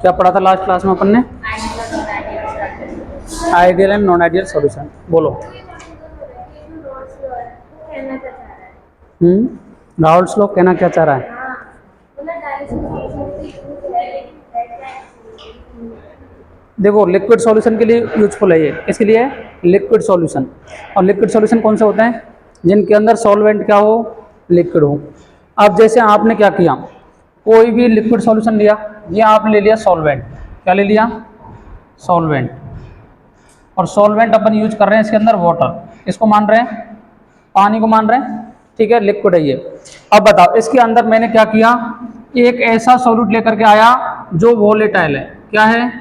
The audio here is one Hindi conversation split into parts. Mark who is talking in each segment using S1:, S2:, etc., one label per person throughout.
S1: क्या पढ़ा था लास्ट क्लास में अपन ने? Ideal and non ideal solution. बोलो। राउल्स लॉ कहना क्या चाह रहा है? देखो, लिक्विड सॉल्यूशन के लिए यूजफुल है ये। किसके लिए है? Liquid solution. और लिक्विड सॉल्यूशन कौन से होते हैं? जिनके अंदर सॉल्वेंट क्या हो? लिक्विड हो। अब जैसे आपने क्या किया, कोई भी लिक्विड सॉल्यूशन लिया, ये आपने ले लिया सॉल्वेंट। क्या ले लिया? सॉल्वेंट। और सॉल्वेंट अपन यूज कर रहे हैं इसके अंदर वाटर। इसको मान रहे हैं? पानी को मान रहे हैं। ठीक है, लिक्विड है ये। अब बताओ, इसके अंदर मैंने क्या किया, एक ऐसा सॉल्यूट लेकर के आया जो वोलेटाइल है। क्या है?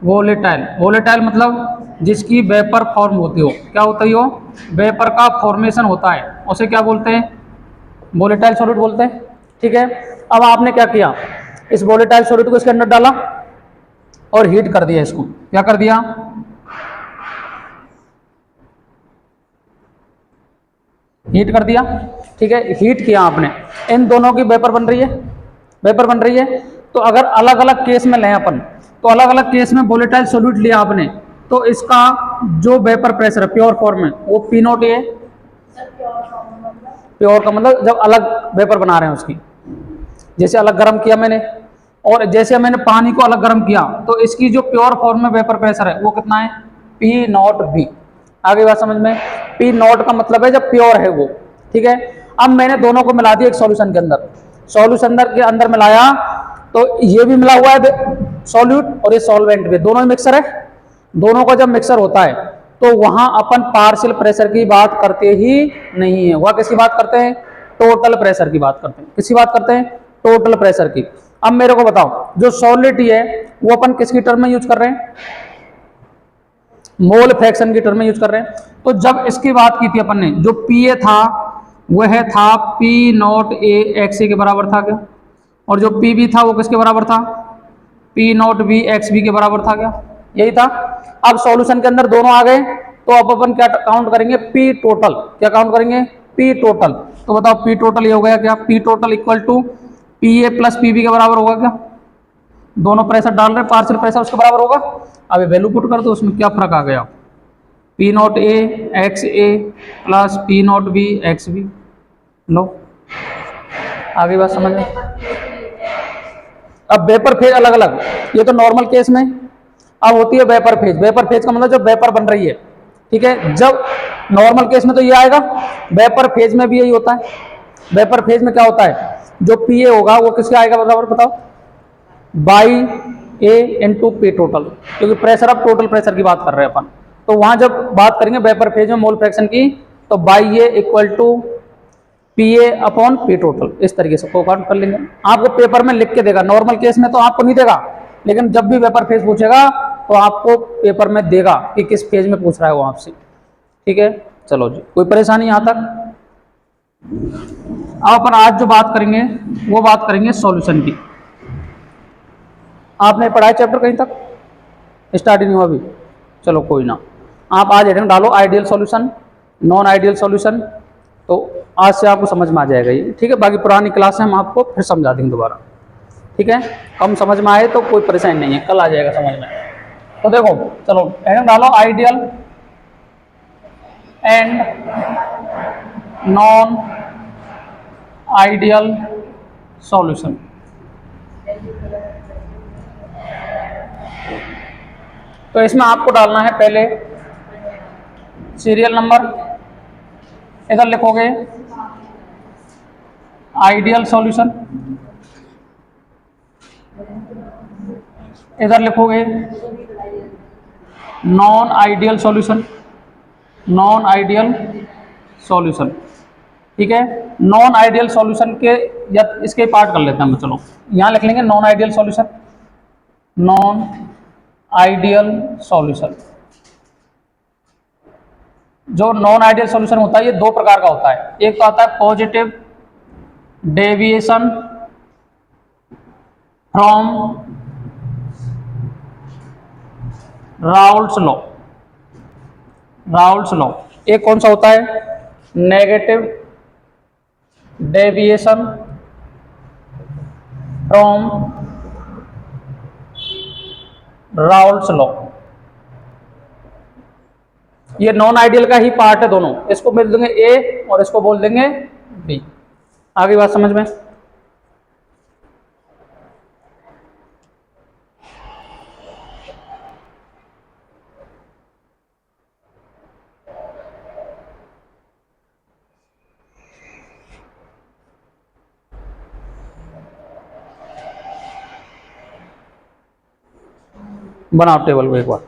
S1: वोलेटाइल। वोलेटाइल मतलब जिसकी वेपर फॉर्म होती हो। क्या होता है? वो वेपर का फॉर्मेशन होता है, उसे क्या बोलते हैं? वोलेटाइल सॉल्यूट बोलते हैं। ठीक है, अब आपने क्या किया, इस वोलेटाइल सॉल्यूट को इसके अंदर डाला और हीट कर दिया इसको। क्या कर दिया? हीट कर दिया। ठीक है, हीट किया आपने, इन दोनों की वेपर बन रही है। वेपर बन रही है। तो अगर अलग अलग केस में लें अपन, तो अलग अलग केस में वोलेटाइल सॉल्यूट लिया आपने, तो इसका जो वेपर प्रेशर है प्योर फॉर्म में, वो पी नॉट ए। प्योर का मतलब जब अलग वेपर बना रहे हैं उसकी, जैसे अलग गर्म किया मैंने, और जैसे मैंने पानी को अलग गर्म किया, तो इसकी जो प्योर फॉर्म में वेपर प्रेशर है वो कितना है? P naught B. आगे बात समझ में? पी नॉट का मतलब है जब प्योर है वो। ठीक है, अब मैंने दोनों को मिला दिया एक सॉल्यूशन के अंदर। सॉल्यूशन के अंदर मिलाया तो ये भी मिला हुआ है सॉल्यूट, और ये सॉल्वेंट भी, दोनों ही मिक्सर है। दोनों का जब मिक्सर होता है तो वहां अपन पार्शियल प्रेशर की बात करते ही नहीं है। वह किसकी बात करते हैं? टोटल प्रेशर की बात करते हैं। किसकी बात करते हैं? टोटल प्रेशर की। अब मेरे को बताओ, जो सॉलिडिटी है वो अपन किसकी टर्म में यूज कर रहे हैं? मोल फ्रैक्शन की टर्म में यूज कर रहे हैं। तो जब इसकी बात की थी अपन ने, जो पी ए था वह था P naught A X A के बराबर था क्या? और जो पी बी था वो किसके बराबर था? P naught B X B के बराबर था क्या? यही था। अब सॉल्यूशन के अंदर दोनों आ गए, तो अब अपन क्या काउंट करेंगे? P total. क्या काउंट करेंगे? P total. तो बताओ पी टोटल ये हो गया क्या? P total equal to P A plus P B के बराबर होगा क्या? दोनों प्रेशर डाल रहे हैं, पार्शियल प्रेशर उसके बराबर होगा। अब ये वैल्यू पुट कर दो, उसमें क्या फर्क आ गया? P naught A X A plus P naught B X B. लो, आगे बात समझ में? अब वेपर फेज अलग अलग, ये तो नॉर्मल केस में। अब होती है वेपर फेज। वेपर फेज का मतलब जब वेपर बन रही है। ठीक है, जब नॉर्मल केस में तो ये आएगा, वेपर फेज में भी यही होता है। वेपर फेज में क्या होता है? जो पी ए होगा वो किसके आएगा बराबर? बताओ। By A into P total, क्योंकि प्रेशर, अब टोटल प्रेशर की बात कर रहे हैं अपन। तो वहां जब बात करेंगे वेपर फेज में मोल फ्रैक्शन की, तो Y A equal to P A upon P total, इस तरीके से काउंट कर लेंगे। आपको पेपर में लिख के देगा, नॉर्मल केस में तो आपको नहीं देगा, लेकिन जब भी वेपर फेज पूछेगा तो आपको पेपर में देगा कि किस फेज में पूछ रहा है वो आपसे। ठीक है, चलो जी, कोई परेशानी यहां तक? अब अपन आज जो बात करेंगे वो बात करेंगे सॉल्यूशन की। आपने पढ़ा है चैप्टर कहीं तक? स्टार्ट ही नहीं हुआ अभी? चलो कोई ना, आप आज हेडिंग डालो ideal solution, non ideal solution, तो आज से आपको समझ में आ जाएगा ये। ठीक है, बाकी पुरानी क्लास में हम आपको फिर समझा देंगे दोबारा। ठीक है, कम समझ में आए तो कोई परेशानी नहीं है, कल आ जाएगा समझ में। तो देखो, चलो हेडिंग डालो ideal and non ideal solution. तो इसमें आपको डालना है पहले सीरियल नंबर, इधर लिखोगे आइडियल सॉल्यूशन, इधर लिखोगे non ideal solution, non ideal solution. ठीक है, नॉन आइडियल सॉल्यूशन के या इसके पार्ट कर लेते हैं हम। चलो यहाँ लिख लेंगे non ideal solution, non ideal solution. जो नॉन आइडियल सॉल्यूशन होता है ये दो प्रकार का होता है, एक तो आता है positive deviation from Raoult's law. Raoult's law. एक कौन सा होता है, negative deviation from Raoult's law. ये नॉन आइडियल का ही पार्ट है दोनों, इसको बोल देंगे ए और इसको बोल देंगे बी। आगे बात समझ में। बनाओ टेबल को एक बार।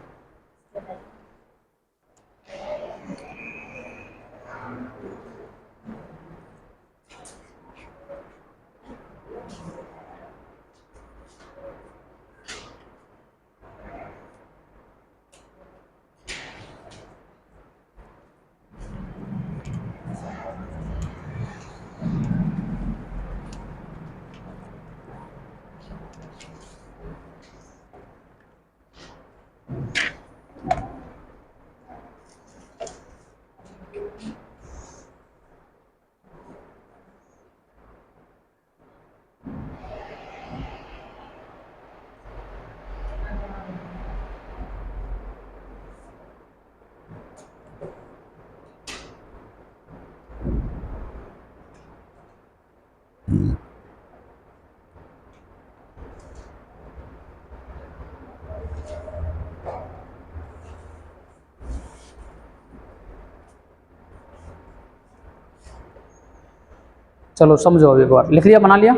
S1: चलो समझो, अब एक बार लिख लिया, बना लिया।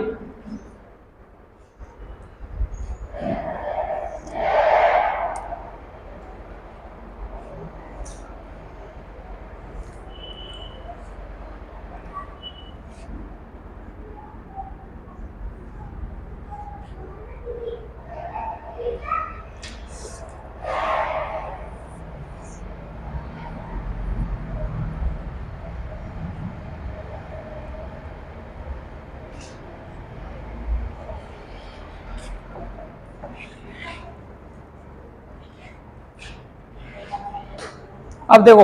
S1: अब देखो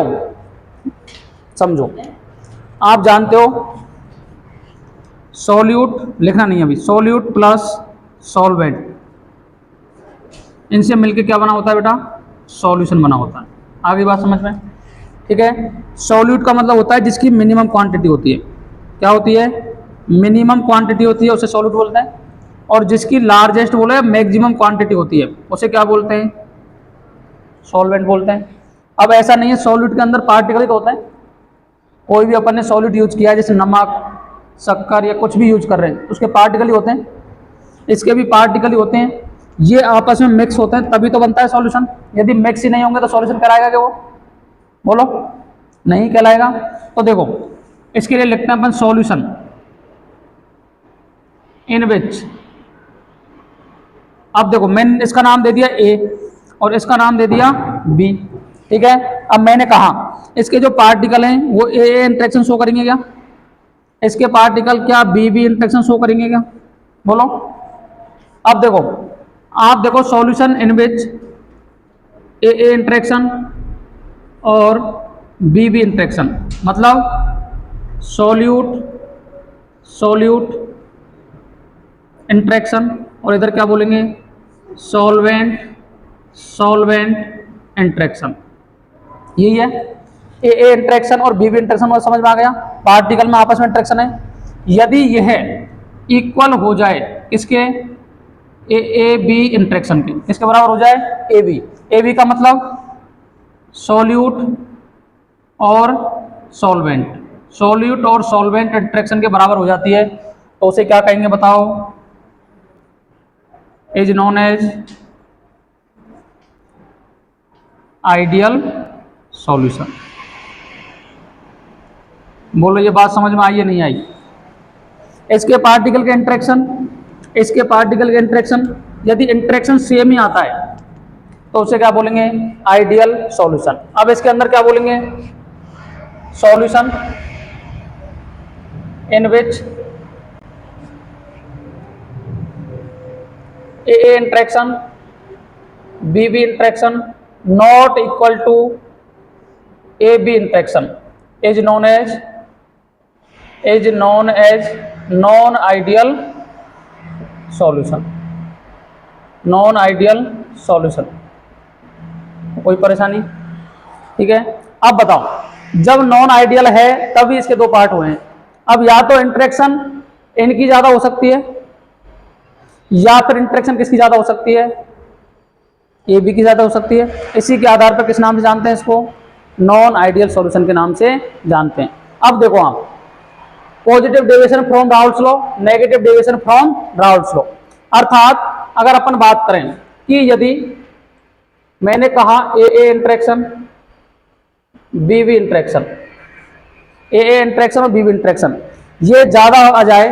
S1: समझो, आप जानते हो सॉल्यूट, लिखना नहीं अभी, सॉल्यूट प्लस सॉल्वेंट, इनसे मिलके क्या बना होता है बेटा, सॉल्यूशन बना होता है। आगे बात समझ में, ठीक है। सॉल्यूट का मतलब होता है जिसकी मिनिमम क्वांटिटी होती है, क्या होती है, मिनिमम क्वांटिटी होती है, उसे सॉल्यूट बोलते हैं। और जिसकी लार्जेस्ट बोले मैक्सिमम क्वांटिटी होती है, उसे क्या बोलते हैं, सॉल्वेंट बोलते हैं। अब ऐसा नहीं है सॉल्यूट के अंदर पार्टिकल ही तो होते हैं, कोई भी अपन ने सॉल्यूट यूज किया है जैसे नमक, शक्कर या कुछ भी यूज कर रहे हैं, उसके पार्टिकल ही होते हैं, इसके भी पार्टिकल ही होते हैं। ये आपस में मिक्स होते हैं तभी तो बनता है सॉल्यूशन। यदि मिक्स ही नहीं होंगे तो सॉल्यूशन कहलाएगा क्या, वो बोलो, नहीं कहलाएगा। तो देखो इसके लिए लिखते हैं अपन सॉल्यूशन इन विच, अब देखो मैंने इसका नाम दे दिया ए और इसका नाम दे दिया बी, ठीक है। अब मैंने कहा इसके जो पार्टिकल हैं वो ए इंटरेक्शन शो करेंगे क्या, इसके पार्टिकल क्या बी बी इंटरेक्शन शो करेंगे क्या, बोलो। अब देखो, आप देखो solution in which A interaction और बी बी इंटरेक्शन, मतलब सॉल्यूट सॉल्यूट इंटरेक्शन, और इधर क्या बोलेंगे, सॉल्वेंट सॉल्वेंट इंटरेक्शन, यही है। ए इंटरेक्शन और बी बी इंटरेक्शन और समझ में आ गया, पार्टिकल में आपस में इंटरेक्शन है। यदि यह इक्वल हो जाए किसके, ए बी इंटरेक्शन के, किसके बराबर हो जाए, ए बी का मतलब सॉल्यूट और सॉल्वेंट, सॉल्यूट और सॉल्वेंट इंटरेक्शन के बराबर हो जाती है, तो उसे क्या कहेंगे बताओ, is known as ideal solution. बोलो ये बात समझ में आई या नहीं आई। इसके पार्टिकल के इंटरेक्शन, इसके पार्टिकल के इंटरेक्शन, यदि इंटरेक्शन सेम ही आता है तो उसे क्या बोलेंगे, आइडियल सॉल्यूशन। अब इसके अंदर क्या बोलेंगे, solution in which A interaction B B interaction not equal to A B interaction is known as non ideal solution. Non ideal solution, कोई परेशानी? ठीक है। अब बताओ, जब नॉन आइडियल है तभी इसके दो पार्ट हुए हैं। अब या तो इंटरेक्शन इनकी ज्यादा हो सकती है, या फिर इंटरेक्शन किसकी ज्यादा हो सकती है, ए बी की ज्यादा हो सकती है। इसी के आधार पर किस नाम से जानते हैं इसको, नॉन आइडियल सॉल्यूशन के नाम से जानते हैं। अब देखो आप, positive deviation from Raoult's law, negative deviation from Raoult's law. अर्थात अगर अपन बात करें कि यदि मैंने कहा A interaction B B interaction, A interaction और बी बी इंटरेक्शन ये ज्यादा आ जाए,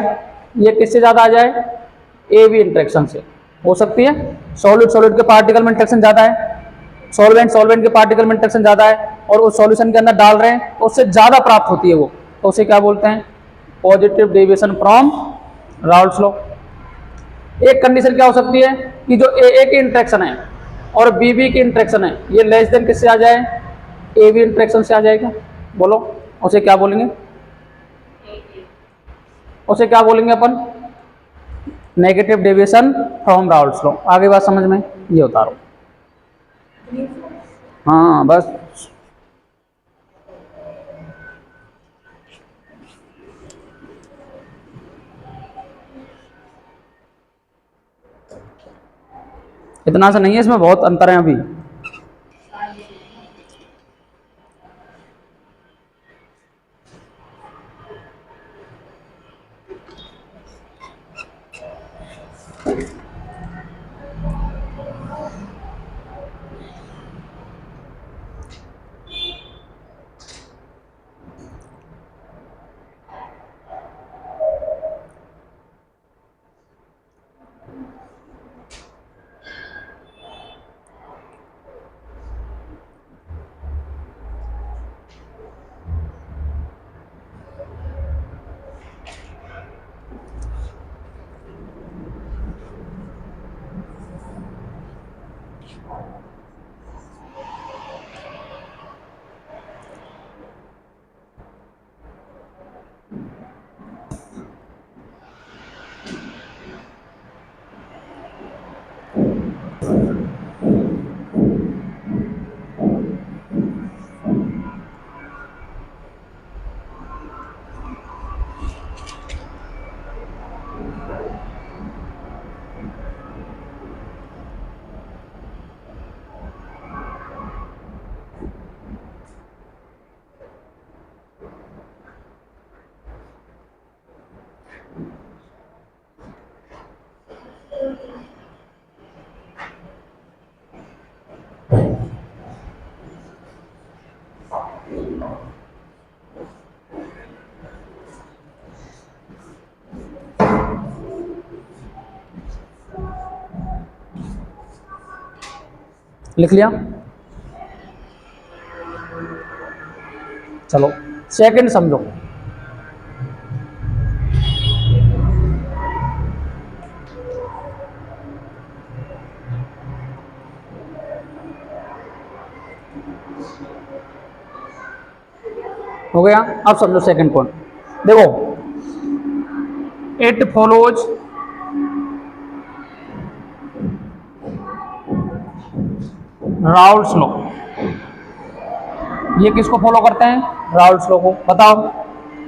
S1: ये किससे ज्यादा आ जाए, ए बी इंटरेक्शन से हो सकती है। सॉलिड सॉलिड के पार्टिकल में इंटरेक्शन ज्यादा है, सॉल्वेंट सॉल्वेंट के पार्टिकल में इंटरेक्शन ज्यादा है, और उस सॉल्यूशन के अंदर डाल रहे हैं तो उससे ज्यादा प्राप्त होती है वो, तो उसे क्या बोलते हैं, positive deviation from Raoult's law. एक कंडीशन क्या हो सकती है कि जो ए की इंटरेक्शन है और बी बी की इंटरेक्शन है ये लेस देन किससे आ जाए, ए बी इंटरेक्शन से आ जाएगा। बोलो उसे क्या बोलेंगे, उसे क्या बोलेंगे अपन, negative deviation from Raoult's law. आगे बात समझ में, ये उतारो। हाँ बस, इतना सा नहीं है, इसमें बहुत अंतर है अभी। लिख लिया, चलो सेकंड समझो। हो गया, अब समझो सेकंड पॉइंट। देखो, इट फॉलोज राउल्स लॉ। ये किसको फॉलो करते हैं, राउल्स लॉ को। बताओ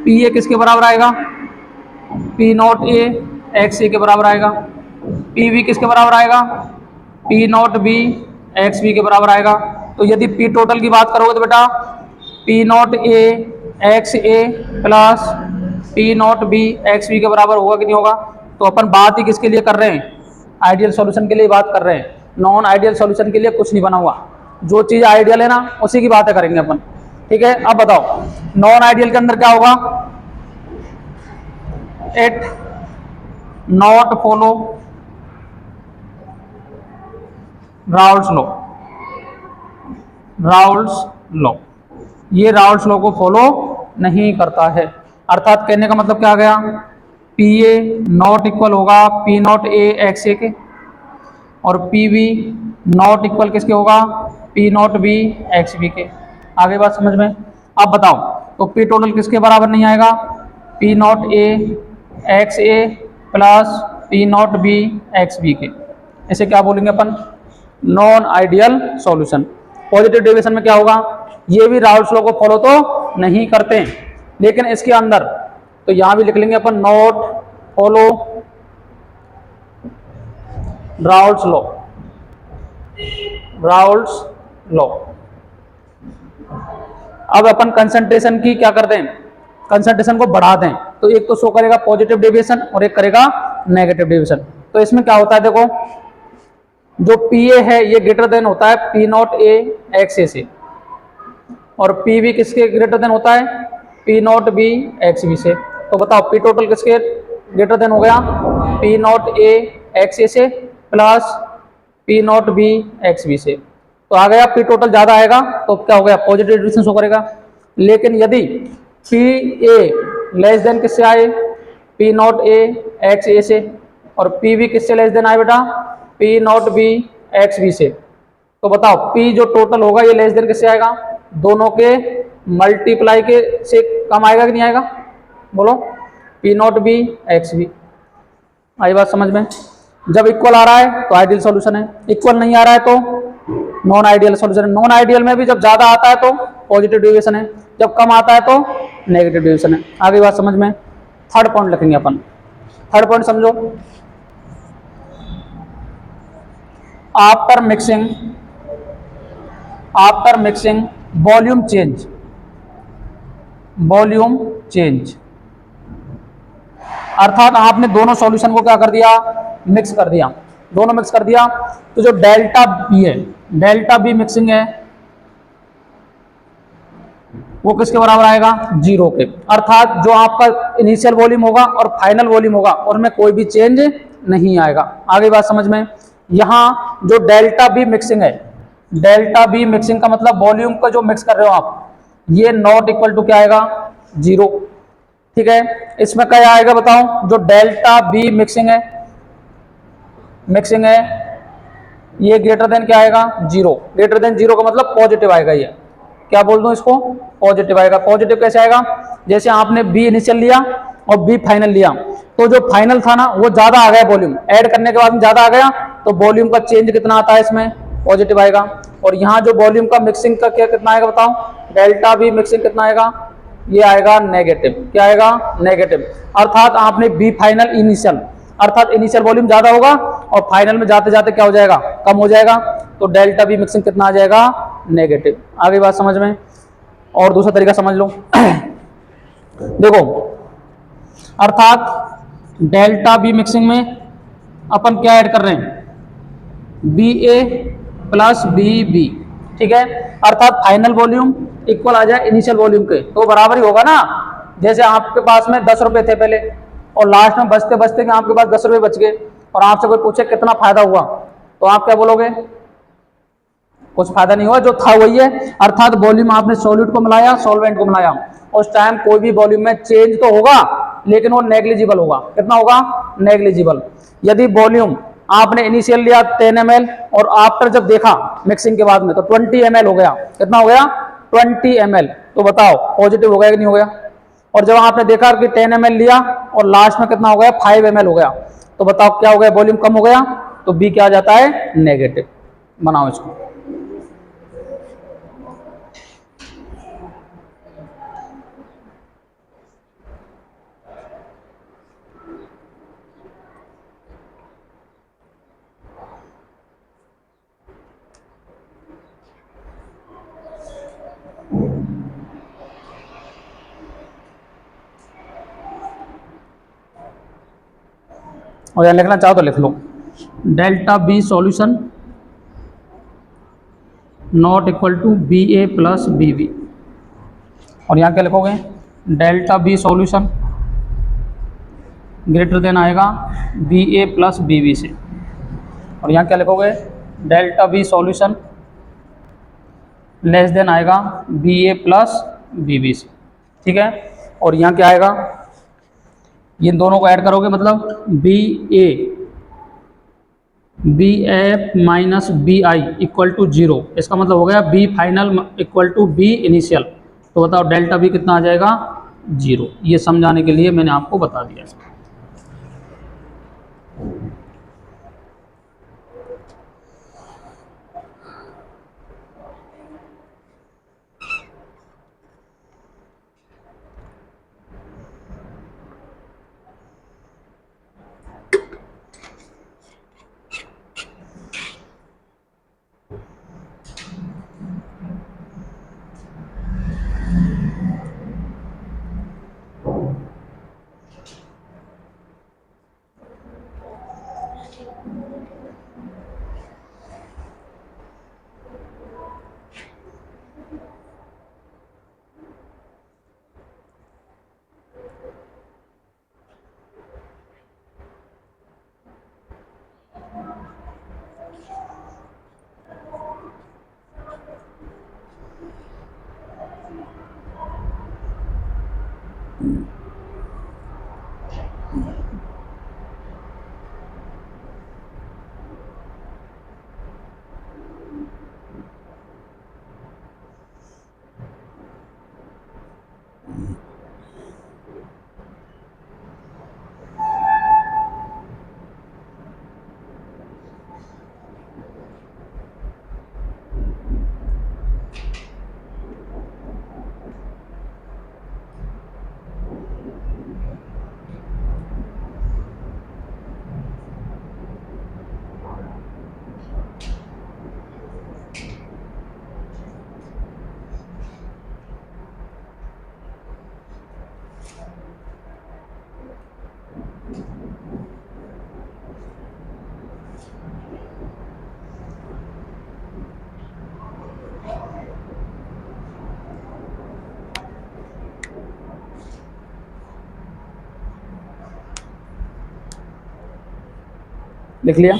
S1: पी ए किसके बराबर आएगा, P naught A X A के बराबर आएगा। पी बी किसके बराबर आएगा, P naught B X B के बराबर आएगा। तो यदि पी टोटल की बात करोगे तो बेटा P naught A X A plus P naught B X B के बराबर होगा कि नहीं होगा। तो अपन बात ही किसके लिए कर रहे हैं, आइडियल सॉल्यूशन के लिए बात कर रहे हैं। नॉन आइडियल सॉल्यूशन के लिए कुछ नहीं बना हुआ, जो चीज आइडियल है ना उसी की बातें करेंगे अपन। ठीक है, अब बताओ नॉन आइडियल के अंदर क्या होगा, it not follow Raoult's law. Raoult's law, ये राउल्स लॉ को फॉलो नहीं करता है। अर्थात कहने का मतलब क्या आ गया, पी ए नॉट इक्वल होगा P naught A X A के, और पी बी नॉट इक्वल किसके होगा, P naught B X B के। आगे बात समझ में। अब बताओ तो पी टोटल किसके बराबर नहीं आएगा, P naught A X A plus P naught B X B के। इसे क्या बोलेंगे अपन, non ideal solution. Positive deviation में क्या होगा, ये भी राउल्स लॉ को फॉलो तो नहीं करते, लेकिन इसके अंदर तो यहां भी लिख लेंगे अपन not follow Raoult's law, Raoult's law. अब अपन कंसंट्रेशन की क्या करते हैं, कंसंट्रेशन को बढ़ाते हैं, तो एक तो शो करेगा पॉजिटिव डेविएशन और एक करेगा नेगेटिव डेविएशन। तो इसमें क्या होता है, देखो जो पी ए है ये ग्रेटर देन होता है P naught A X A से, और पी बी किसके ग्रेटर देन होता है, P naught B X B से। तो बताओ पी टोटल किसके ग्रेटर देन हो गया, P naught A X A से plus P naught B X B से। तो आ गया पी टोटल ज़्यादा आएगा तो क्या हो गया, पॉजिटिव डिविजन शो करेगा। लेकिन यदि पी ए लेस देन किससे आए, P naught A X A से, और पी बी किससे लेस देन आए बेटा, P naught B X B से, तो बताओ पी जो टोटल होगा ये लेस देन किससे आएगा, दोनों के मल्टीप्लाई के से कम आएगा कि नहीं आएगा, बोलो, P naught B X B. आई बात समझ में। जब इक्वल आ रहा है तो आइडियल सॉल्यूशन है, इक्वल नहीं आ रहा है तो नॉन आइडियल सॉल्यूशन है। नॉन आइडियल में भी जब ज्यादा आता है तो पॉजिटिव डेविएशन है, जब कम आता है तो नेगेटिव डेविएशन है। आगे बात समझ में। थर्ड पॉइंट लिखेंगे अपन, थर्ड पॉइंट समझो, after mixing volume change, volume change. अर्थात आपने दोनों सॉल्यूशन को क्या कर दिया, मिक्स कर दिया, दोनों मिक्स कर दिया, तो जो डेल्टा बी है, डेल्टा बी मिक्सिंग है, वो किसके बराबर आएगा, जीरो के। अर्थात जो आपका इनिशियल वॉल्यूम होगा और फाइनल वॉल्यूम होगा उनमें कोई भी चेंज नहीं आएगा। आगे बात समझ में। यहां जो डेल्टा बी मिक्सिंग है, डेल्टा बी मिक्सिंग का मतलब वॉल्यूम का जो मिक्स कर रहे हो आप, ये नॉट इक्वल टू क्या आएगा, जीरो। ठीक है, इसमें क्या आएगा बताओ, जो डेल्टा बी मिक्सिंग है ये ग्रेटर देन क्या आएगा, जीरो। ग्रेटर देन जीरो का मतलब पॉजिटिव आएगा, ये क्या बोल दूं इसको, पॉजिटिव आएगा। पॉजिटिव कैसे आएगा, जैसे आपने बी इनिशियल लिया और बी फाइनल लिया, तो जो फाइनल था ना वो ज्यादा आ गया वॉल्यूम, ऐड करने के बाद में ज्यादा आ गया, तो वॉल्यूम का चेंज कितना आता है इसमें, पॉजिटिव आएगा। और यहाँ जो वॉल्यूम का मिक्सिंग का क्या कितना आएगा बताओ, डेल्टा बी मिक्सिंग कितना आएगा, ये आएगा नेगेटिव। क्या आएगा, नेगेटिव। अर्थात आपने बी फाइनल इनिशियल, अर्थात इनिशियल वॉल्यूम ज्यादा होगा और फाइनल में जाते जाते क्या हो जाएगा, कम हो जाएगा, तो डेल्टा बी मिक्सिंग कितना आ जाएगा, नेगेटिव। आगे बात समझ में। और दूसरा तरीका समझ लो देखो, अर्थात डेल्टा बी मिक्सिंग में अपन क्या ऐड कर रहे हैं, B A plus B B. ठीक है, अर्थात फाइनल वॉल्यूम इक्वल आ जाए इनिशियल वॉल्यूम के, तो बराबर ही होगा ना। जैसे आपके पास में 10 रुपए थे पहले और लास्ट में बचते बचते में आपके पास 10 रुपए बच गए और आपसे कोई पूछे कितना फायदा हुआ, तो आप क्या बोलोगे, कुछ फायदा नहीं हुआ, जो था वही है। अर्थात वॉल्यूम आपने सॉल्यूट को मिलाया, सॉल्वेंट को मिलाया, उस टाइम कोई भी वॉल्यूम में चेंज तो होगा लेकिन वो नेग्लिजिबल होगा। कितना होगा, नेग्लिजिबल। यदि वॉल्यूम आपने इनिशियल लिया 10 ml और आफ्टर जब देखा मिक्सिंग के बाद में तो 20 ml हो गया, कितना हो गया, 20 ml, तो बताओ पॉजिटिव हो गया कि नहीं हो गया। और जब आपने देखा कि 10 ml लिया और लास्ट में कितना हो गया, 5 ml हो गया, तो बताओ क्या हो गया, वॉल्यूम कम हो गया, तो बी क्या आ जाता है, नेगेटिव। बनाओ इसको। और यहाँ लिखना चाहो तो लिख लो, delta B solution not equal to B A plus B B. और यहाँ क्या लिखोगे, delta B solution greater than आएगा B A plus B B से। और यहाँ क्या लिखोगे, delta B solution less than आएगा B A plus B B सी, ठीक है। और यहाँ क्या आएगा, ये दोनों को ऐड करोगे मतलब V A minus V I equal to 0, इसका मतलब हो गया V final equal to V initial. तो बताओ डेल्टा बी कितना आ जाएगा, 0। ये समझाने के लिए मैंने आपको बता दिया। लिख लिया।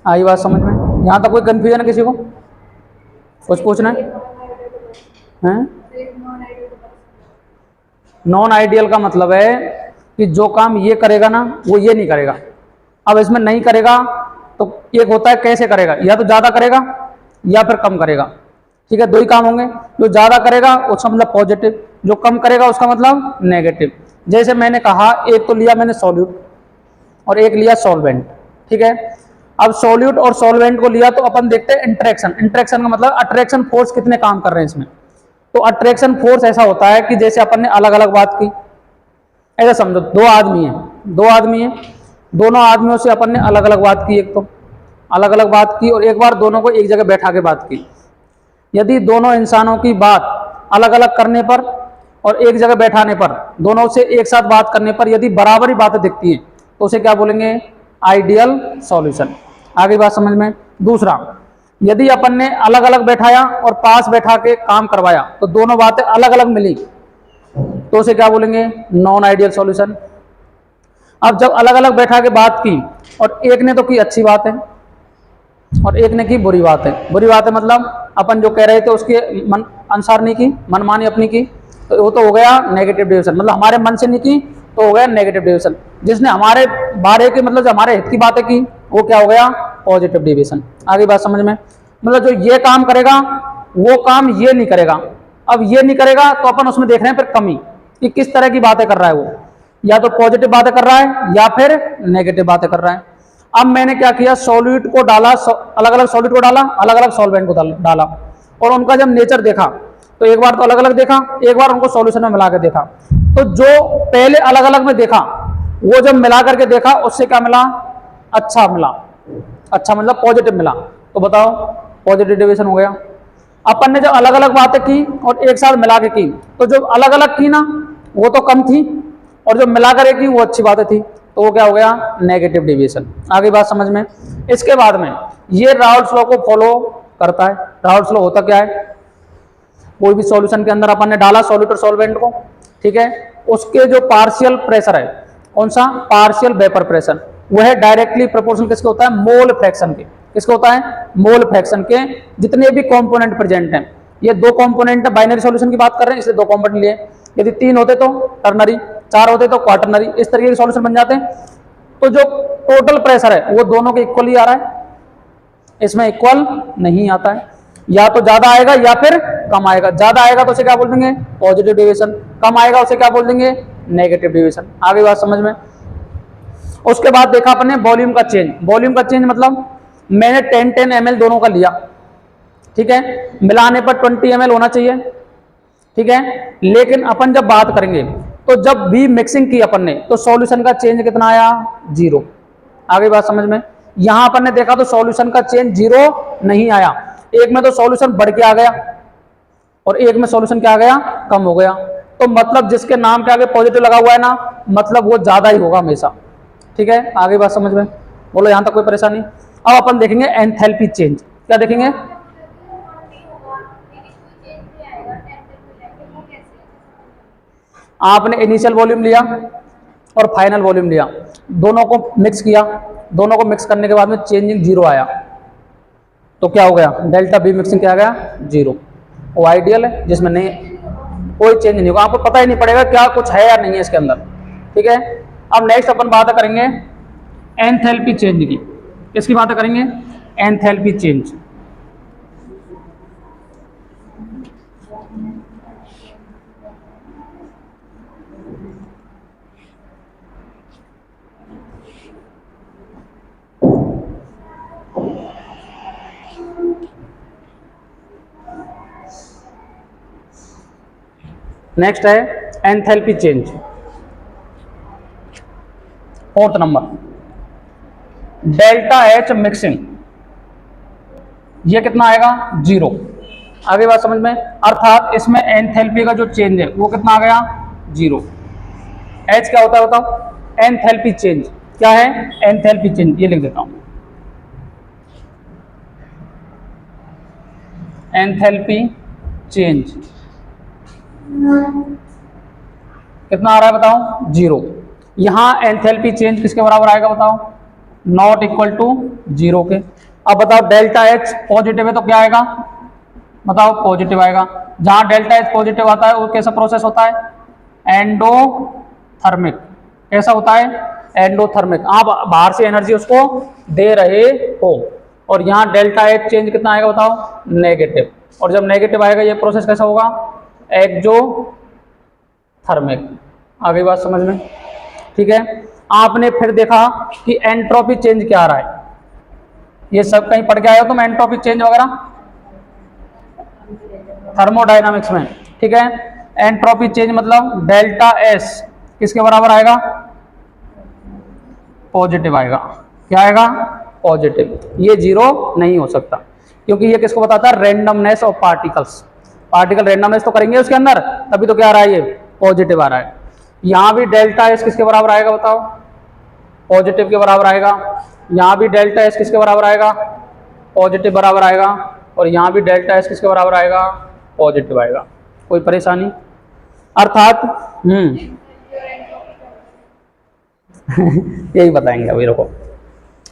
S1: आई बात समझ में? यहाँ तक कोई कंफ्यूजन है किसी को? कुछ पूछना है? नॉन आइडियल का मतलब है कि जो काम ये करेगा ना वो ये नहीं करेगा। अब इसमें नहीं करेगा तो एक होता है कैसे करेगा, या तो ज़्यादा करेगा या फिर कम करेगा, ठीक है। दो ही काम होंगे, जो ज़्यादा करेगा उसका मतलब पॉजिटिव, जो कम करेगा उसका मतलब नेगेटिव। जैसे मैंने कहा एक तो लिया मैंने सॉल्यूट और एक लिया सॉल्वेंट, ठीक है। अब सॉल्यूट और सॉल्वेंट को लिया तो अपन देखते हैं इंटरेक्शन। इंटरेक्शन का मतलब अट्रैक्शन फोर्स कितने काम कर रहे हैं इसमें। तो अट्रैक्शन फोर्स ऐसा होता है कि जैसे अपन ने अलग अलग बात की, ऐसा समझो दो आदमी हैं, दोनों आदमियों से अपन ने अलग अलग बात की, एक तो अलग अलग बात की और एक बार दोनों को एक जगह बैठा के बात की। यदि दोनों इंसानों की बात अलग अलग करने पर और एक जगह बैठाने पर, दोनों से एक साथ बात करने पर यदि बराबर ही बातें दिखती हैं तो उसे क्या बोलेंगे, आइडियल सॉल्यूशन। आगे बात समझ में? दूसरा, यदि अपन ने अलग अलग बैठाया और पास बैठा के काम करवाया तो दोनों बातें अलग अलग मिली तो उसे क्या बोलेंगे, नॉन आइडियल सॉल्यूशन। अब जब अलग अलग बैठा के बात की और एक ने तो की अच्छी बात है और एक ने की बुरी बात है, बुरी बात है मतलब अपन जो कह रहे थे उसके मन अनुसार नहीं की, मनमानी अपनी की, तो वो तो हो गया नेगेटिव डिविजन, मतलब हमारे मन से नहीं की तो हो गया नेगेटिव डिविजन। जिसने हमारे बारे के मतलब जो हमारे हित की बातें की वो क्या हो गया, पॉजिटिव डिविजन। आगे बात समझ में, मतलब जो ये काम करेगा वो काम ये नहीं करेगा। अब ये नहीं करेगा तो अपन उसमें देख रहे हैं फिर कमी कि किस तरह की बातें कर रहा है वो, या तो पॉजिटिव बातें कर रहा है या फिर नेगेटिव बातें कर रहा है। अब मैंने क्या किया, सॉल्यूट को डाला, अलग अलग सॉल्यूट को डाला, अलग अलग सॉल्वेंट को डाला और उनका जब नेचर देखा तो एक बार तो अलग अलग देखा, एक बार उनको सॉल्यूशन में मिला के देखा। तो जो पहले अलग अलग में देखा वो जब मिला करके देखा उससे क्या मिला, अच्छा मिला, अच्छा मतलब पॉजिटिव मिला। तो बताओ पॉजिटिव डिविजन हो गया। अपन ने जब अलग अलग बातें की और एक साथ मिला के की तो जो अलग अलग की ना वो तो कम थी और जो मिला कर की वो अच्छी बातें थी, तो वो क्या हो गया, नेगेटिव डिविजन। आगे बात समझ में। इसके बाद में ये राउल्स लॉ को फॉलो करता है। राउल्स लॉ होता क्या है, कोई भी सॉल्यूशन के अंदर अपन ने डाला सॉल्यूट और सॉल्वेंट को, ठीक है, उसके जो पार्शियल प्रेशर है, कौन सा, पार्शियल वेपर प्रेशर, वह डायरेक्टली प्रोपोर्शनल किसके होता है, मोल फ्रैक्शन के। किसके होता है, मोल फ्रैक्शन के। जितने भी कंपोनेंट प्रेजेंट हैं, ये दो कंपोनेंट बाइनरी सॉल्यूशन की बात कर रहे हैं इसलिए दो कंपोनेंट लिए, यदि 3 होते तो टर्नरी, 4 होते तो क्वार्टरनरी, इस तरीके के सॉल्यूशन बन जाते हैं। तो जो टोटल प्रेशर है वो दोनों के इक्वल ही आ रहा है, इसमें इक्वल नहीं आता है, या तो ज्यादा आएगा या फिर कम आएगा। ज्यादा आएगा तो उसे क्या बोल देंगे, पॉजिटिव डिविजन, कम आएगा उसे क्या बोल देंगे, नेगेटिव डिविजन। आगे बात समझ में। उसके बाद देखा अपने वॉल्यूम का चेंज। वॉल्यूम का चेंज मतलब मैंने 10 ml दोनों का लिया, ठीक है, मिलाने पर 20 ml होना चाहिए, ठीक है, लेकिन अपन जब बात करेंगे तो जब भी मिक्सिंग की अपन ने तो सॉल्यूशन का चेंज कितना आया, 0। आगे बात समझ में। यहां अपन ने देखा तो सॉल्यूशन का चेंज 0 नहीं आया, एक में तो सॉल्यूशन बढ़ के आ गया और एक में सॉल्यूशन क्या आ गया, कम हो गया। तो मतलब जिसके नाम के आगे पॉजिटिव लगा हुआ है ना, मतलब वो ज्यादा ही होगा हमेशा, ठीक है। आगे बात समझ में, बोलो यहां तक कोई परेशानी। अब अपन देखेंगे एंथैल्पी चेंज। क्या देखेंगे, आपने इनिशियल वॉल्यूम लिया और फाइनल वॉल्यूम लिया, दोनों को मिक्स किया, दोनों को मिक्स करने के बाद में चेंजिंग 0 आया, तो क्या हो गया, डेल्टा बी मिक्सिंग क्या आ गया, 0। वो आइडियल है जिसमें नहीं कोई चेंज नहीं होगा, आपको पता ही नहीं पड़ेगा क्या कुछ है या नहीं है इसके अंदर, ठीक है। अब नेक्स्ट अपन बात करेंगे एंथैल्पी चेंज की। किसकी बात करेंगे, एंथैल्पी चेंज। नेक्स्ट है enthalpy change, 4th number, delta H mixing. ये कितना आएगा, 0। आगे बात समझ में, अर्थात इसमें एंथैल्पी का जो चेंज है वो कितना आ गया, 0। एच क्या होता है बताओ, एंथैल्पी चेंज। क्या है, एंथैल्पी चेंज, ये लिख देता हूं, एंथैल्पी चेंज कितना आ रहा है बताओ, 0। यहां एंथैल्पी चेंज किसके बराबर आएगा बताओ, नॉट इक्वल टू 0 के। अब बताओ डेल्टा एच पॉजिटिव है तो क्या आएगा, बताओ पॉजिटिव आएगा। जहां डेल्टा एच पॉजिटिव आता है वो कैसा प्रोसेस होता है, एंडोथर्मिक। कैसा होता है, एंडोथर्मिक। आप बाहर से एनर्जी उसको दे रहे हो और यहाँ डेल्टा एच चेंज कितना आएगा बताओ, नेगेटिव। और जब नेगेटिव आएगा ये प्रोसेस कैसा होगा, एक्जोथर्मिक। आगे बात समझ में, ठीक है। आपने फिर देखा कि एंट्रोपी चेंज क्या आ रहा है, ये सब कहीं पढ़ के आए हो तुम, एंट्रोपी चेंज वगैरह थर्मोडायनामिक्स में, ठीक है। एंट्रोपी चेंज मतलब डेल्टा एस किसके बराबर आएगा, पॉजिटिव आएगा। क्या आएगा, पॉजिटिव। ये 0 नहीं हो सकता क्योंकि ये किसको बताता है, randomness of particles. Particle randomness तो करेंगे उसके अंदर, तभी तो क्या आ रहा है, ये पॉजिटिव आ रहा है। यहां भी डेल्टा एस किसके बराबर आएगा बताओ, पॉजिटिव के बराबर आएगा। यहां भी डेल्टा एस किसके बराबर आएगा, पॉजिटिव बराबर आएगा। और यहां भी डेल्टा एस किसके बराबर आएगा, पॉजिटिव आएगा। कोई परेशानी। अर्थात यही बताएंगे अभी, रुको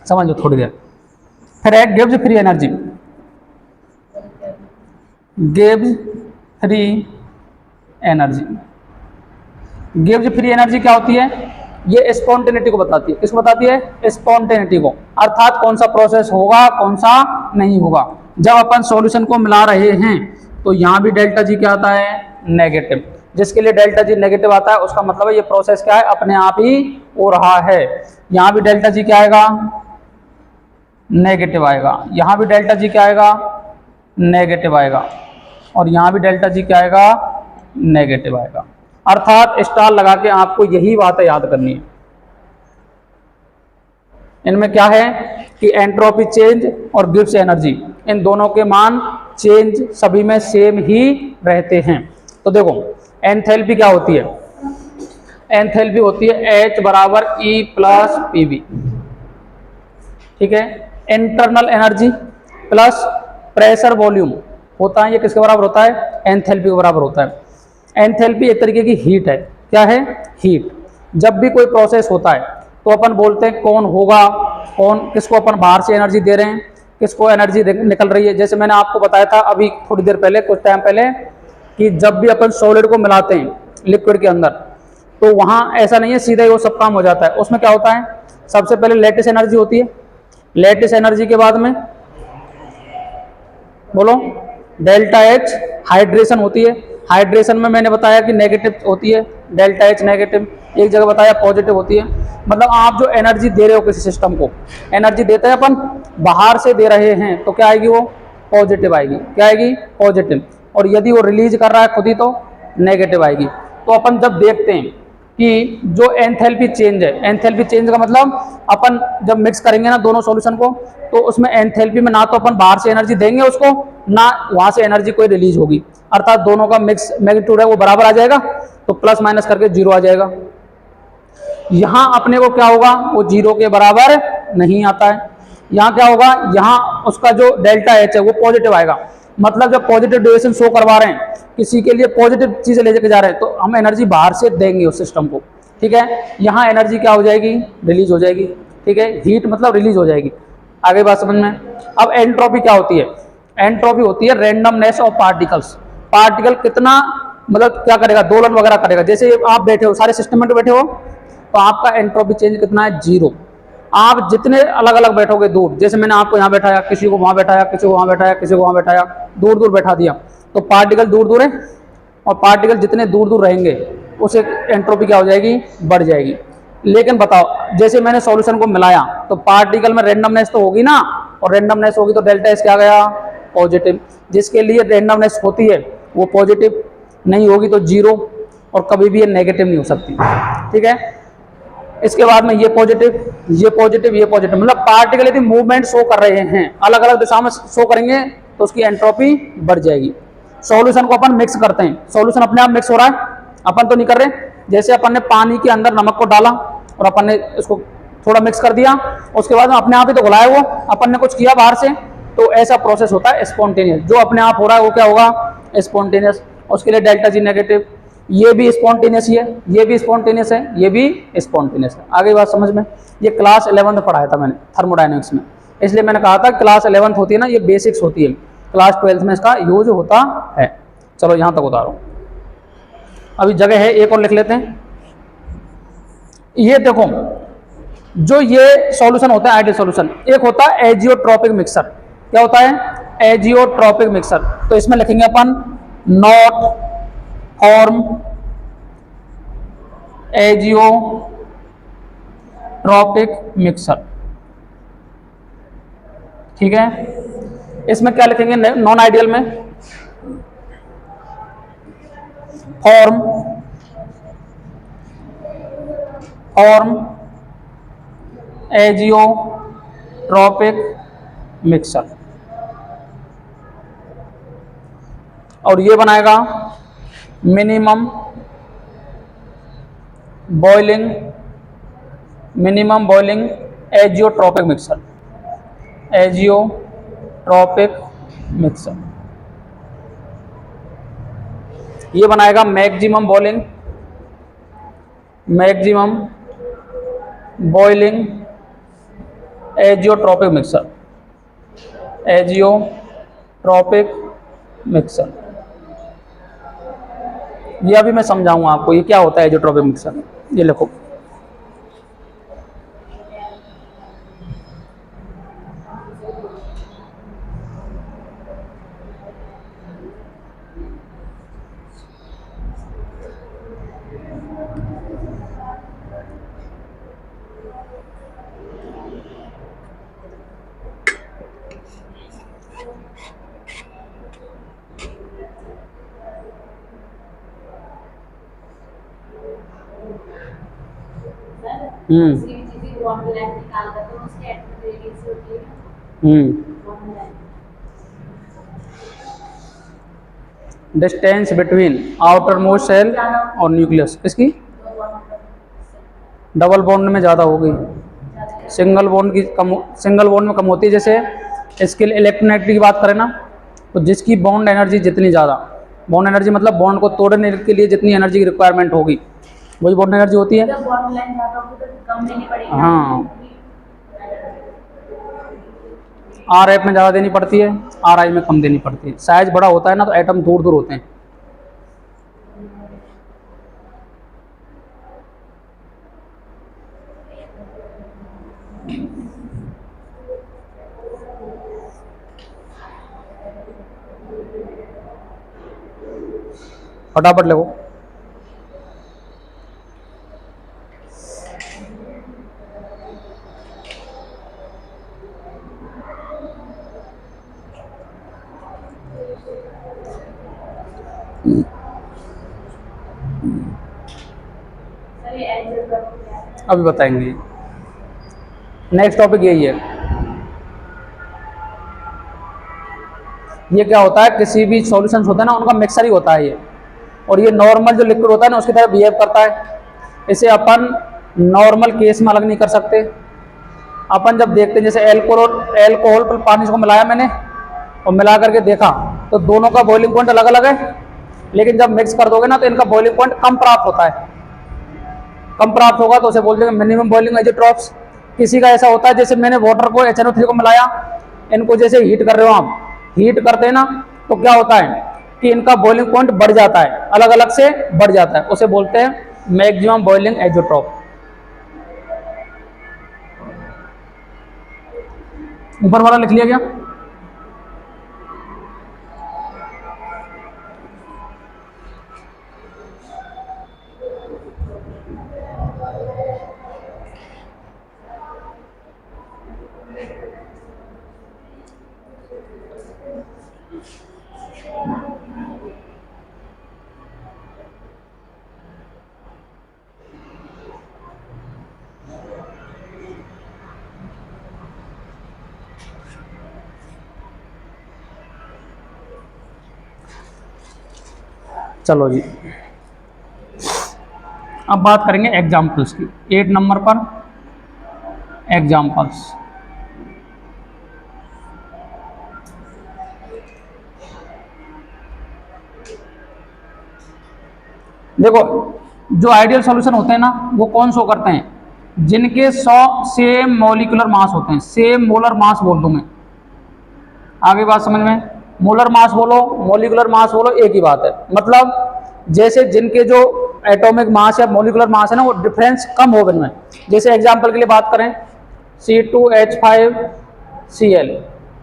S1: समझ लो थोड़ी देर। फिर है gives free energy. Gives free energy, gives free energy क्या होती है? ये स्पॉन्टेनिटी को बताती है। किसको बताती है? स्पॉन्टेनिटी को। अर्थात कौन सा प्रोसेस होगा, कौन सा नहीं होगा। जब अपन सॉल्यूशन को मिला रहे हैं तो यहाँ भी डेल्टा जी क्या आता है? नेगेटिव। जिसके लिए डेल्टा जी नेगेटिव आता है उसका मतलब है ये प्रोसेस क्या है? अपने आप ही हो रहा है। यहाँ भी डेल्टा जी क्या आएगा? नेगेटिव आएगा। यहाँ भी डेल्टा जी क्या आएगा? नेगेटिव आएगा। और यहाँ भी डेल्टा जी क्या आएगा? नेगेटिव आएगा। अर्थात स्टार लगा के आपको यही बातें याद करनी है। इनमें क्या है कि एंट्रोपी चेंज और गिव्स एनर्जी, इन दोनों के मान चेंज सभी में सेम ही रहते हैं। तो देखो एंथैल्पी क्या होती है? एंथैल्पी होती है H बराबर E प्लस PV। ठीक है, internal energy plus pressure volume होता है, ये किसके बराबर होता है? एंथैल्पी के बराबर होता है। एंथैल्पी एक तरीके की हीट है। क्या है? हीट। जब भी कोई प्रोसेस होता है तो अपन बोलते हैं कौन होगा, कौन, किसको अपन बाहर से एनर्जी दे रहे हैं, किसको एनर्जी निकल रही है। जैसे मैंने आपको बताया था अभी थोड़ी देर पहले, कुछ टाइम पहले, कि जब भी अपन सॉलिड को मिलाते हैं लिक्विड के अंदर तो वहाँ ऐसा नहीं है सीधा ही वो सब काम हो जाता है। उसमें क्या होता है? सबसे पहले लेटिस एनर्जी होती है। लेटिस एनर्जी के बाद में बोलो डेल्टा एच हाइड्रेशन होती है। हाइड्रेशन में मैंने बताया कि नेगेटिव होती है, डेल्टा एच नेगेटिव। एक जगह बताया पॉजिटिव होती है। मतलब आप जो एनर्जी दे रहे हो किसी सिस्टम को, एनर्जी देते हैं अपन बाहर से दे रहे हैं तो क्या आएगी? वो पॉजिटिव आएगी। क्या आएगी? पॉजिटिव। और यदि वो रिलीज कर रहा है खुद ही तो नेगेटिव आएगी। तो अपन जब देखते हैं कि जो एंथैल्पी चेंज है, एंथैल्पी चेंज का मतलब अपन जब मिक्स करेंगे ना दोनों सॉल्यूशन को तो उसमें एंथैल्पी में ना तो अपन बाहर से एनर्जी देंगे उसको, ना वहां से एनर्जी कोई रिलीज होगी। अर्थात दोनों का मिक्स मैग्नीट्यूड है वो बराबर आ जाएगा, तो प्लस माइनस करके जीरो आ जाएगा। यहां अपने को क्या होगा? वो जीरो के बराबर नहीं आता है। यहाँ क्या होगा? यहाँ उसका जो डेल्टा एच है वो पॉजिटिव आएगा। मतलब जब पॉजिटिव डेविएशन शो करवा रहे हैं, किसी के लिए पॉजिटिव चीजें लेके जा रहे हैं, तो हम एनर्जी बाहर से देंगे उस सिस्टम को। ठीक है, यहाँ एनर्जी क्या हो जाएगी? रिलीज हो जाएगी। ठीक है, हीट मतलब रिलीज हो जाएगी। आगे बात समझ में। अब एंट्रोपी क्या होती है? एंट्रोपी होती है रैंडमनेस ऑफ पार्टिकल्स। पार्टिकल कितना मतलब क्या करेगा? दोलन वगैरह करेगा। जैसे आप बैठे हो, सारे सिस्टम में बैठे हो तो आपका एंट्रोपी चेंज कितना है? जीरो। आप जितने अलग अलग बैठोगे दूर, जैसे मैंने आपको यहाँ बैठाया, किसी को वहां बैठाया, किसी को वहां बैठाया, किसी को वहां बैठाया, दूर दूर बैठा दिया, तो पार्टिकल दूर दूर है। और पार्टिकल जितने दूर दूर रहेंगे उसे एंट्रोपी क्या हो जाएगी? बढ़ जाएगी। लेकिन बताओ जैसे मैंने सॉल्यूशन को मिलाया तो पार्टिकल में रेंडमनेस तो होगी ना, और रेंडमनेस होगी तो डेल्टा एस क्या आ गया? पॉजिटिव। जिसके लिए रेंडमनेस होती है वो पॉजिटिव नहीं होगी तो जीरो, और कभी भी ये नेगेटिव नहीं हो सकती। ठीक है, इसके बाद में ये पॉजिटिव, ये पॉजिटिव, ये पॉजिटिव। मतलब पार्टिकल यदि मूवमेंट शो कर रहे हैं, अलग अलग दिशा में शो करेंगे तो उसकी एंट्रोपी बढ़ जाएगी। सॉल्यूशन को अपन मिक्स करते हैं, सॉल्यूशन अपने आप मिक्स हो रहा है, अपन तो नहीं कर रहे। जैसे अपन ने पानी के अंदर नमक को डाला और अपन ने इसको थोड़ा मिक्स कर दिया, उसके बाद अपने आप ही तो घुलाया, वो अपन ने कुछ किया बाहर से, तो ऐसा प्रोसेस होता है स्पॉन्टेनियस। जो अपने आप हो रहा है वो क्या होगा? स्पॉन्टेनियस। उसके लिए डेल्टा जी नेगेटिव। ये भी स्पॉन्टेनियस ही है, ये भी स्पॉन्टेनियस है, ये भी स्पॉन्टेनियस है। आगे बात समझ में। ये क्लास 11 में पढ़ाया था मैंने थर्मोडायनेमिक्स में, इसलिए मैंने कहा था क्लास 11 होती है ना, ये बेसिक्स होती है, क्लास 12 में इसका यूज होता है। चलो यहाँ तक उतारो, अभी जगह है एक और लिख लेते हैं। ये देखो जो ये सॉल्यूशन होता है आइडियल सॉल्यूशन, एक होता है एजियोट्रॉपिक मिक्सर। क्या होता है? Azeotropic mixer. तो इसमें लिखेंगे अपन नॉट फॉर्म एजियोट्रॉपिक मिक्सर। ठीक है, इसमें क्या लिखेंगे नॉन आइडियल में? Form azeotropic mixer. और ये बनाएगा minimum boiling azeotropic mixer. Azeotropic mixture ये बनाएगा मैक्सिमम बॉइलिंग एजियोट्रॉपिक मिक्सर। ये अभी मैं समझाऊंगा आपको ये क्या होता है एजियोट्रॉपिक मिक्सर। ये लिखो। Distance between outermost shell और न्यूक्लियस किसकी डबल बॉन्ड में ज़्यादा हो गई, सिंगल बॉन्ड में कम होती है। जैसे इसके लिए इलेक्ट्रोनेगेटिविटी की बात करें ना, तो जिसकी बॉन्ड एनर्जी जितनी ज़्यादा, बॉन्ड एनर्जी मतलब बॉन्ड को तोड़ने के लिए जितनी एनर्जी की रिक्वायरमेंट होगी वही बॉन्ड एनर्जी होती है। हाँ, आर एफ में ज़्यादा देनी पड़ती है, आर आई में कम देनी पड़ती है। साइज बड़ा होता है ना तो एटम दूर दूर होते हैं। फटाफट लगो। अभी बताएंगे। नेक्स्ट टॉपिक यही है। ये क्या होता है, किसी भी सॉल्यूशंस होता है ना उनका मिक्सर ही होता है ये, और ये नॉर्मल जो लिक्विड होता है ना उसकी तरह बिहेव करता है। इसे अपन नॉर्मल केस में अलग नहीं कर सकते। अपन जब देखते हैं जैसे एल्कोहल पर पानी को मिलाया मैंने और मिला करके देखा तो दोनों का बॉइलिंग पॉइंट अलग अलग है, लेकिन जब मिक्स कर दोगे ना तो इनका बॉइलिंग पॉइंट कम प्राप्त होता है। कम प्राप्त होगा तो उसे बोल देंगे मिनिमम बॉइलिंग एजियोट्रॉप्स। किसी का ऐसा होता है जैसे मैंने वाटर को HNO3 को मिलाया, इनको जैसे हीट कर रहे हो आप, हीट करते हैं ना तो क्या होता है कि इनका बॉइलिंग पॉइंट बढ़ जाता है, अलग अलग से बढ़ जाता है, उसे बोलते हैं मैक्सिमम बॉइलिंग एजियोट्रॉप। ऊपर वाला लिख लिया गया। चलो जी, अब बात करेंगे एग्जाम्पल्स की। 8 नंबर पर एग्जाम्पल्स। देखो, जो आइडियल सॉल्यूशन होते हैं ना वो कौन शो करते हैं, जिनके 100 सेम मॉलिक्यूलर मास होते हैं। सेम मोलर मास बोल दूं मैं, आगे बात समझ में। मोलर मास बोलो मॉलिक्यूलर मास बोलो एक ही बात है। मतलब जैसे जिनके जो एटॉमिक मास या मॉलिक्यूलर मास है ना वो डिफरेंस कम हो इनमें। जैसे एग्जांपल के लिए बात करें C2H5Cl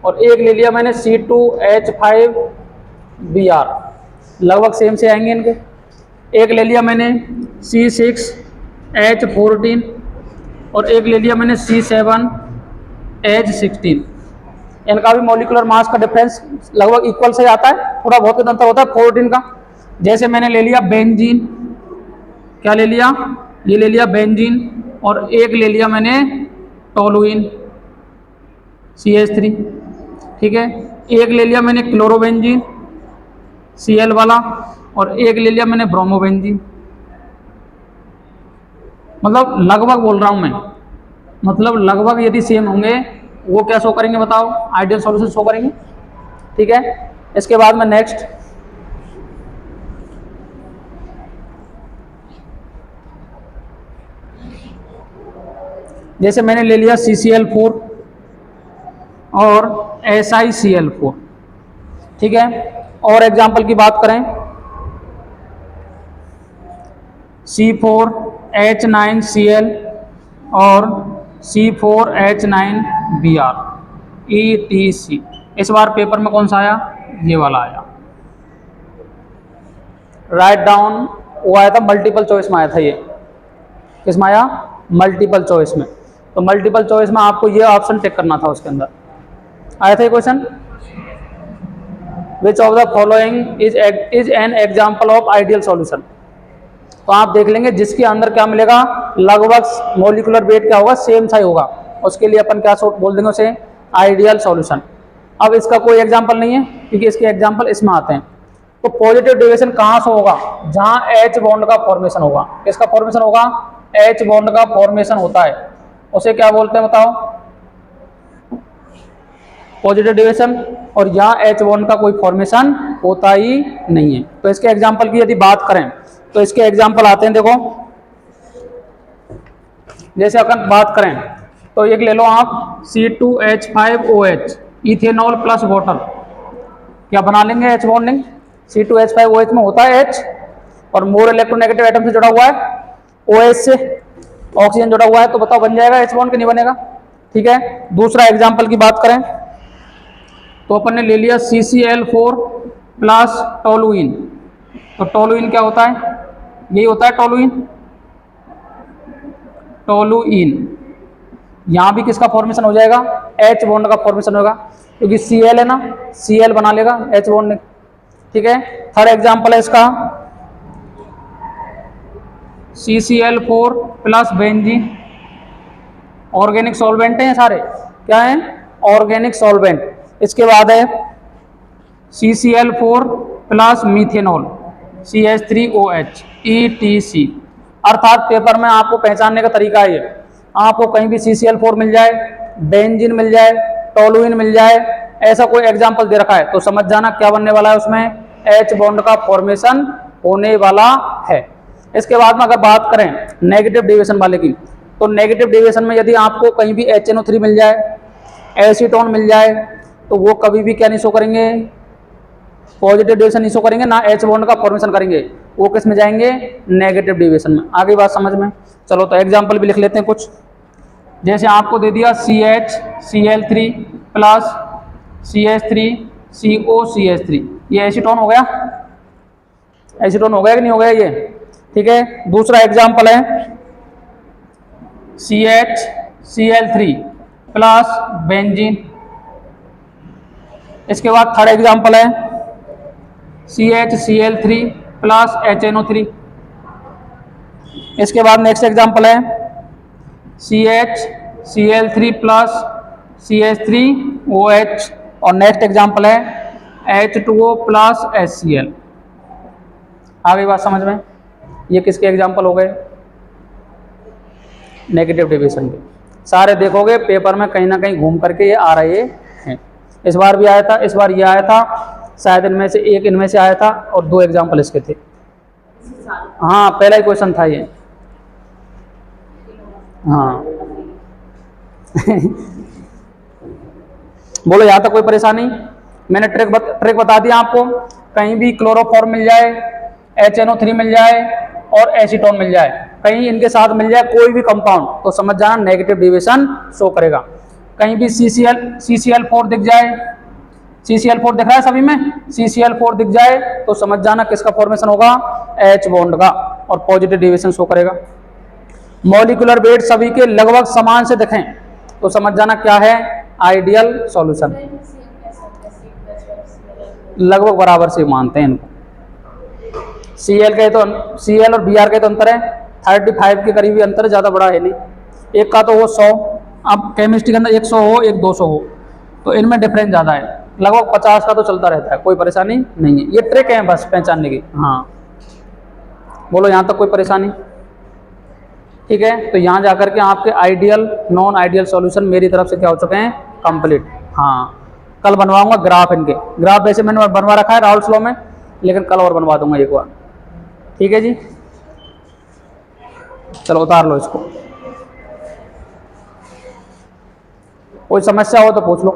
S1: और एक ले लिया मैंने C2H5Br, लगभग सेम से आएंगे इनके। एक ले लिया मैंने C6H14 और एक ले लिया मैंने C7H16, इनका भी मॉलिक्यूलर मास का डिफरेंस लगभग इक्वल से आता है, थोड़ा बहुत अंतर होता है 14 का। जैसे मैंने ले लिया बेंजीन, क्या ले लिया, ये ले लिया बेंजीन और एक ले लिया मैंने टोलुइन CH3, ठीक है। एक ले लिया मैंने क्लोरोबेंजीन Cl वाला और एक ले लिया मैंने ब्रोमोबेंजीन। मतलब लगभग बोल रहा हूं मैं, मतलब लगभग यदि सेम होंगे वो क्या शो करेंगे बताओ, आइडियल सॉल्यूशन शो करेंगे, ठीक है। इसके बाद में नेक्स्ट जैसे मैंने ले लिया CCl4 और SiCl4, ठीक है। और एग्जाम्पल की बात करें, C4H9Cl और C4H9Br ETC। इस बार पेपर में कौन सा आया? ये वाला आया। राइट डाउन वो आया था मल्टीपल चॉइस में, आया था ये। किस में आया? मल्टीपल चॉइस में। तो मल्टीपल चॉइस में आपको ये ऑप्शन टिक करना था, उसके अंदर आया था ये question. Which of the following is an example of ideal solution. तो आप देख लेंगे जिसके अंदर क्या मिलेगा, लगभग मोलिकुलर वेट क्या होगा, सेम सा ही होगा, उसके लिए अपन क्या बोल देंगे उसे, आइडियल सॉल्यूशन। अब इसका कोई एग्जाम्पल नहीं है क्योंकि इसके एग्जाम्पल इसमें आते हैं। तो पॉजिटिव डेविएशन कहाँ से होगा? जहाँ H बॉन्ड का फॉर्मेशन होगा। किसका फॉर्मेशन होगा? H बॉन्ड का फॉर्मेशन होता है, उसे क्या बोलते हैं बताओ? Positive deviation. और यहाँ H बॉन्ड का कोई फॉर्मेशन होता ही नहीं है। तो इसके एग्जाम्पल की यदि बात करें तो इसके एग्जाम्पल आते हैं, देखो जैसे अपन बात करें तो एक ले लो आप C2H5OH, इथेनॉल प्लस वाटर। क्या बना लेंगे H बॉन्डिंग? C2H5OH में होता है H और मोर इलेक्ट्रोनेगेटिव एटम से जुड़ा हुआ है, OH से ऑक्सीजन जुड़ा हुआ है, तो बताओ बन जाएगा H बॉन्ड कि नहीं बनेगा? ठीक है। दूसरा एग्जाम्पल की बात करें तो अपन ने ले लिया CCl4 प्लस टोलुइन। तो टोलुइन क्या होता है? यही होता है टोलुइन। टोलुइन यहाँ भी किसका फॉर्मेशन हो जाएगा? H बॉन्ड का फॉर्मेशन होगा, क्योंकि Cl है ना, Cl बना लेगा H बॉन्ड। ठीक है। थर्ड एग्जाम्पल है इसका CCl4 plus benzene. Organic solvent हैं सारे, क्या है? Organic solvent. इसके बाद है CCl4 plus methanol CH3OH ETC। अर्थात पेपर में आपको पहचानने का तरीका है ये, आपको कहीं भी CCl4 मिल जाए, बेंजीन मिल जाए, टोलुइन मिल जाए, ऐसा कोई एग्जाम्पल दे रखा है तो समझ जाना क्या बनने वाला है, उसमें H बॉन्ड का फॉर्मेशन होने वाला है। इसके बाद में अगर बात करें नेगेटिव डेविएशन वाले की, तो नेगेटिव डेविएशन में यदि आपको कहीं भी HNO3 मिल जाए, एसीटोन मिल जाए, तो वो कभी भी क्या नहीं शो करेंगे? पॉजिटिव डेविएशन नहीं शो करेंगे, ना H बॉन्ड का फॉर्मेशन करेंगे, वो किस में जाएंगे? नेगेटिव डेविएशन में। आगे बात समझ में? चलो तो एग्जाम्पल भी लिख लेते हैं कुछ। जैसे आपको दे दिया CHCl3 प्लस CH3COCH3, ये एसीटोन हो गया? एसीटोन हो गया कि नहीं हो गया ये? ठीक है। दूसरा एग्जाम्पल है CHCl3 प्लस बेंजीन। इसके बाद थर्ड एग्जाम्पल है CHCl3 प्लस HNO3। इसके बाद नेक्स्ट एग्जाम्पल है CHCl3 प्लस CH3OH और नेक्स्ट एग्जाम्पल है H2O प्लस HCl। आ गई बात समझ में? ये किसके एग्जाम्पल हो गए? नेगेटिव डेविएशन के। सारे देखोगे पेपर में कहीं ना कहीं घूम करके ये आ रहे हैं। इस बार भी आया था, इस बार ये आया था, शायद इनमें से एक इनमें से आया था और दो एग्जाम्पल इसके थे। हाँ पहला ही क्वेश्चन था ये। हाँ बोलो यहाँ तक कोई परेशानी? मैंने ट्रिक बता दिया आपको। कहीं भी क्लोरोफॉर्म मिल जाए, HNO3 मिल जाए और एसीटोन मिल जाए, कहीं इनके साथ मिल जाए कोई भी कंपाउंड, तो समझ जाना नेगेटिव डेविएशन शो करेगा। कहीं भी CCl4 दिख जाए, CCl4 दिख रहा है सभी में, CCl4 दिख जाए तो समझ जाना किसका फॉर्मेशन होगा? H बॉन्ड का, और पॉजिटिव डेविएशन शो करेगा। मॉलिक्यूलर वेट सभी के लगभग समान से दिखें तो समझ जाना क्या है? Ideal solution. लगभग बराबर से मानते हैं इनको। Cl के तो Cl और Br के तो अंतर है 35 के करीबी अंतर, ज़्यादा बड़ा है नहीं। एक का तो वो 100, अब केमिस्ट्री के अंदर 100 हो, एक 200 हो, तो इनमें डिफरेंस ज़्यादा है। लगभग 50 का तो चलता रहता है, कोई परेशानी नहीं है। ये ट्रिक है बस पहचानने की। हाँ बोलो यहाँ तक कोई परेशानी? ठीक है। तो यहाँ जाकर के आपके आइडियल नॉन आइडियल सॉल्यूशन मेरी तरफ से क्या हो चुके हैं? कंप्लीट। हाँ कल बनवाऊंगा ग्राफ इनके। ग्राफ वैसे मैंने बनवा रखा है राउल्स लॉ में, लेकिन कल और बनवा दूंगा एक बार। ठीक है जी, चलो उतार लो इसको। कोई समस्या हो तो पूछ लो।